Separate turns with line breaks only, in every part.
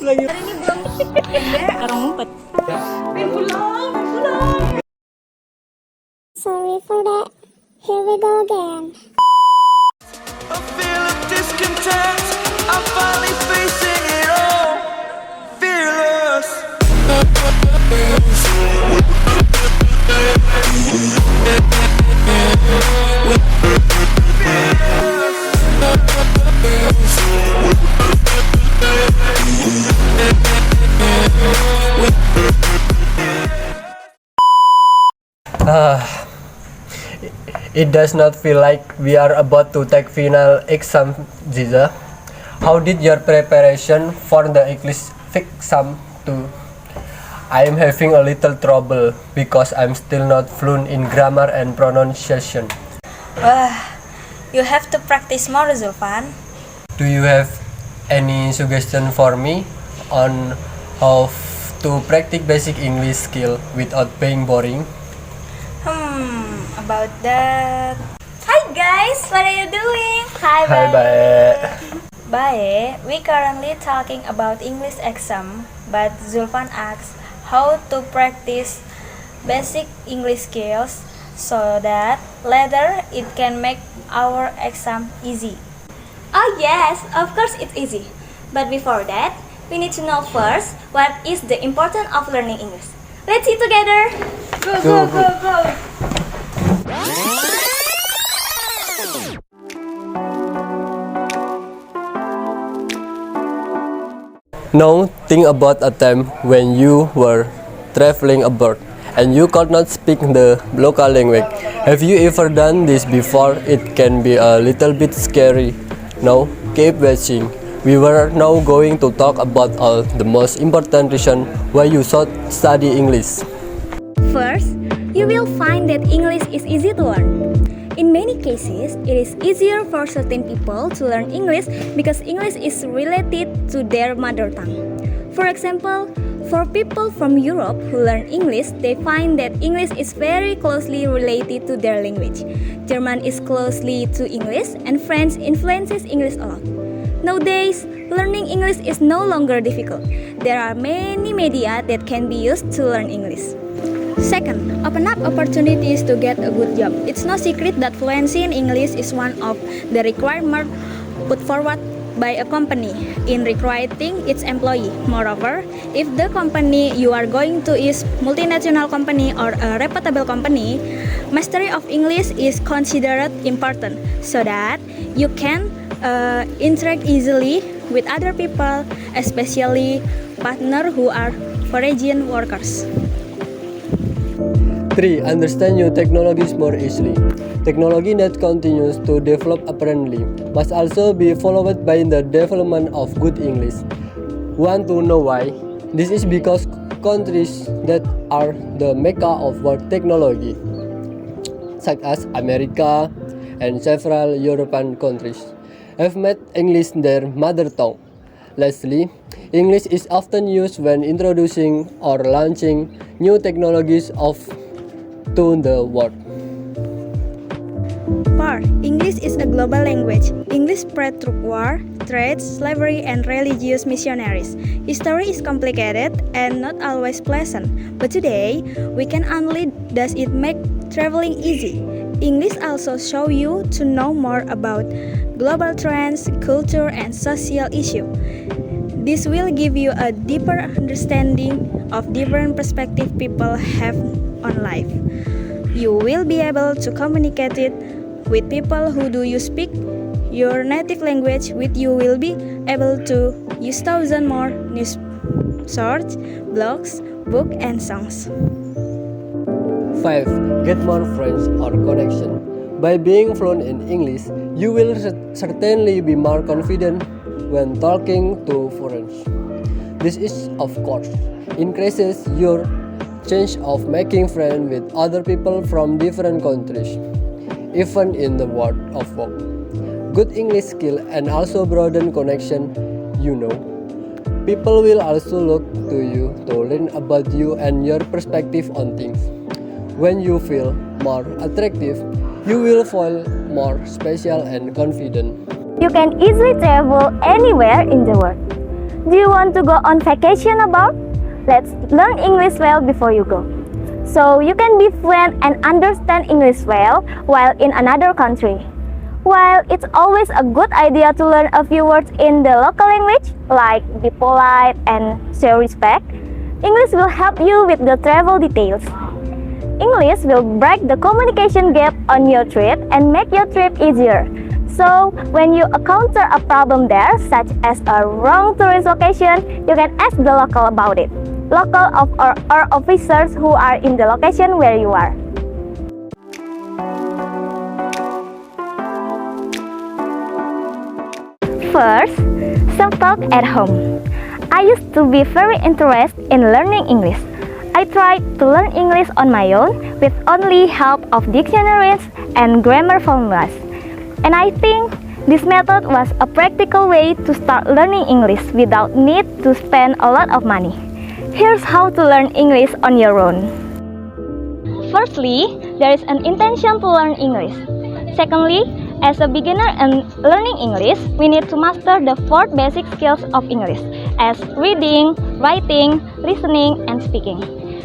lagi.
Hari ini belum ada orang ngumpet. Main pulang.
Sorry for that. Here we go again.
A feel of discontent. I'm finally facing it all. Fearless.
It does not feel like we are about to take final exam, Ziza. How did your preparation for the English exam do? I am having a little trouble because I'm still not fluent in grammar and pronunciation.
You have to practice more, Zulfan.
Do you have any suggestion for me on how to practice basic English skill without being boring?
About that. Hi guys, what are you doing?
Hi, Bae.
Bae, we currently talking about English exam, but Zulfan asks how to practice basic English skills so that later it can make our exam easy.
Oh yes, of course it's easy. But before that, we need to know first what is the importance of learning English. Let's see together.
Go.
Now think about a time when you were traveling abroad and you could not speak the local language. Have you ever done this before? It can be a little bit scary. Now keep watching. We were now going to talk about all the most important reason why you should study English.
First, you will find that English is easy to learn. In many cases, it is easier for certain people to learn English because English is related to their mother tongue. For example, for people from Europe who learn English, they find that English is very closely related to their language. German is closely to English and French influences English a lot. Nowadays, learning English is no longer difficult. There are many media that can be used to learn English. Second, open up opportunities to get a good job. It's no secret that fluency in English is one of the requirements put forward by a company in recruiting its employee. Moreover, if the company you are going to is multinational company or a reputable company, mastery of English is considered important so that you can interact easily with other people, especially partners who are foreign workers.
3. Understand new technologies more easily. Technology that continues to develop apparently must also be followed by the development of good English. Want to know why? This is because countries that are the mecca of world technology, such as America and several European countries, have made English their mother tongue. Lastly, English is often used when introducing or launching new technologies to the world.
4. English is a global language. English spread through war, trade, slavery, and religious missionaries. History is complicated and not always pleasant, but today we can only does it make traveling easy. English also show you to know more about global trends, culture, and social issues. This will give you a deeper understanding of different perspectives people have on life. You will be able to communicate it with people who do you speak your native language with. You will be able to use thousand more news sources, blogs, books, and songs.
5. Get more friends or connection. By being fluent in English, you will certainly be more confident when talking to foreigners. This is, of course, increases your chance of making friends with other people from different countries, even in the world of work. Good English skill and also broaden connection, People will also look to you to learn about you and your perspective on things. When you feel more attractive, you will feel more special and confident.
You can easily travel anywhere in the world.
Do you want to go on vacation abroad? Let's learn English well before you go, so you can be fluent and understand English well while in another country. While it's always a good idea to learn a few words in the local language, like be polite and show respect, English will help you with the travel details. English will break the communication gap on your trip and make your trip easier. So, when you encounter a problem there, such as a wrong tourist location, you can ask the local about it. Local or officers who are in the location where you are. First, self-talk at home. I used to be very interested in learning English. I tried to learn English on my own with only help of dictionaries and grammar formulas. And I think this method was a practical way to start learning English without need to spend a lot of money. Here's how to learn English on your own. Firstly, there is an intention to learn English. Secondly, as a beginner in learning English, we need to master the 4 basic skills of English, as reading, writing, listening, and speaking.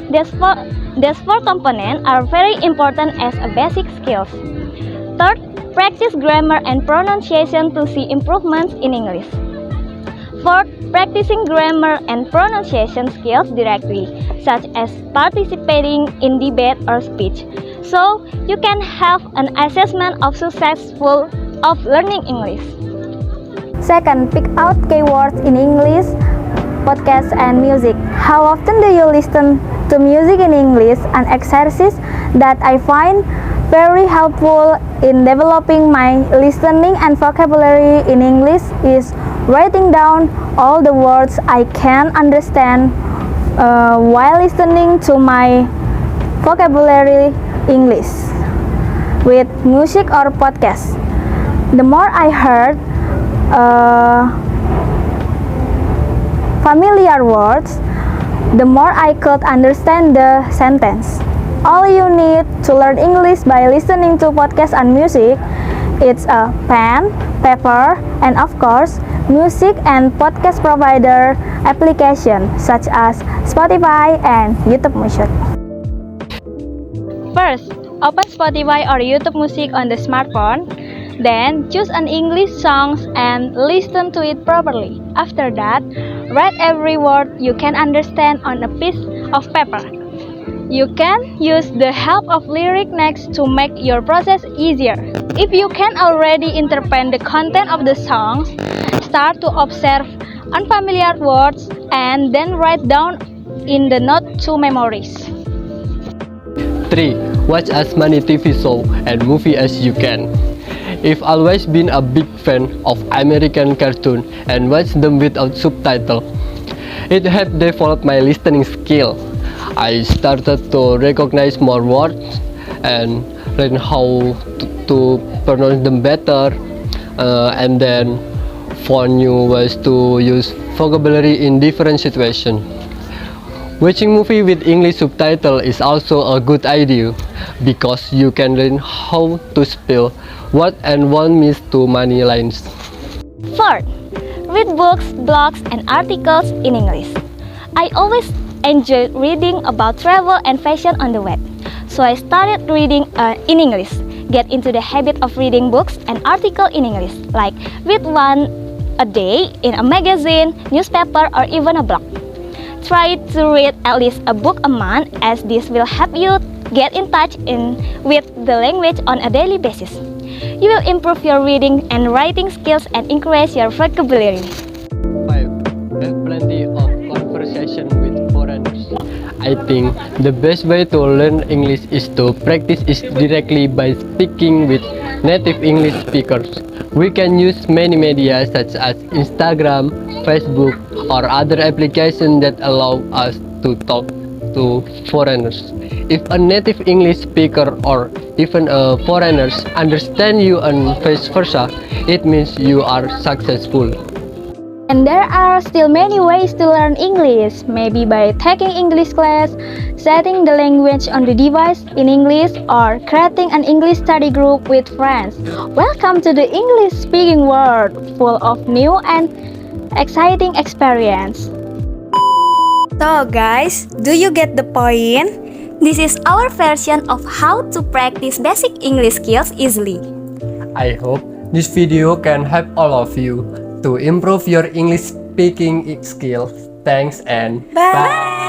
These four components are very important as a basic skills. Third, practice grammar and pronunciation to see improvements in English. Fourth, practicing grammar and pronunciation skills directly, such as participating in debate or speech, so you can have an assessment of successful of learning English. Second, pick out keywords in English, podcasts and music. How often do you listen to music in English? An exercise that I find very helpful in developing my listening and vocabulary in English is writing down all the words I can understand while listening to my vocabulary English with music or podcast. The more I heard familiar words, the more I could understand the sentence. All you need to learn English by listening to podcasts and music, it's a pen, paper, and of course, music and podcast provider application such as Spotify and YouTube Music. First, open Spotify or YouTube Music on the smartphone. Then, choose an English song and listen to it properly. After that, write every word you can understand on a piece of paper. You can use the help of lyric next to make your process easier. If you can already interpret the content of the song, start to observe unfamiliar words and then write down in the note to memories.
3. Watch as many TV shows and movies as you can. I've always been a big fan of American cartoons and watch them without subtitles. It helped develop my listening skill. I started to recognize more words and learn how to pronounce them better, and then found new ways to use vocabulary in different situations. Watching movie with English subtitle is also a good idea because you can learn how to spell what and what means to many lines.
Fourth, read books, blogs, and articles in English. I always enjoyed reading about travel and fashion on the web, so I started reading in English. Get into the habit of reading books and articles in English, like read one a day in a magazine, newspaper, or even a blog. Try to read at least a book a month, as this will help you get in touch with the language on a daily basis. You will improve your reading and writing skills and increase your vocabulary.
5. Have plenty of conversation with foreigners. I think the best way to learn English is to practice it directly by speaking with native English speakers. We can use many media such as Instagram, Facebook, or other applications that allow us to talk to foreigners. If a native English speaker or even a foreigner understand you and vice versa, it means you are successful.
And there are still many ways to learn English, maybe by taking English class, setting the language on the device in English, or creating an English study group with friends. Welcome to the English speaking world, full of new and exciting experience.
So guys, do you get the point?
This is our version of how to practice basic English skills easily.
I hope this video can help all of you to improve your English speaking skills. Thanks and
Bye.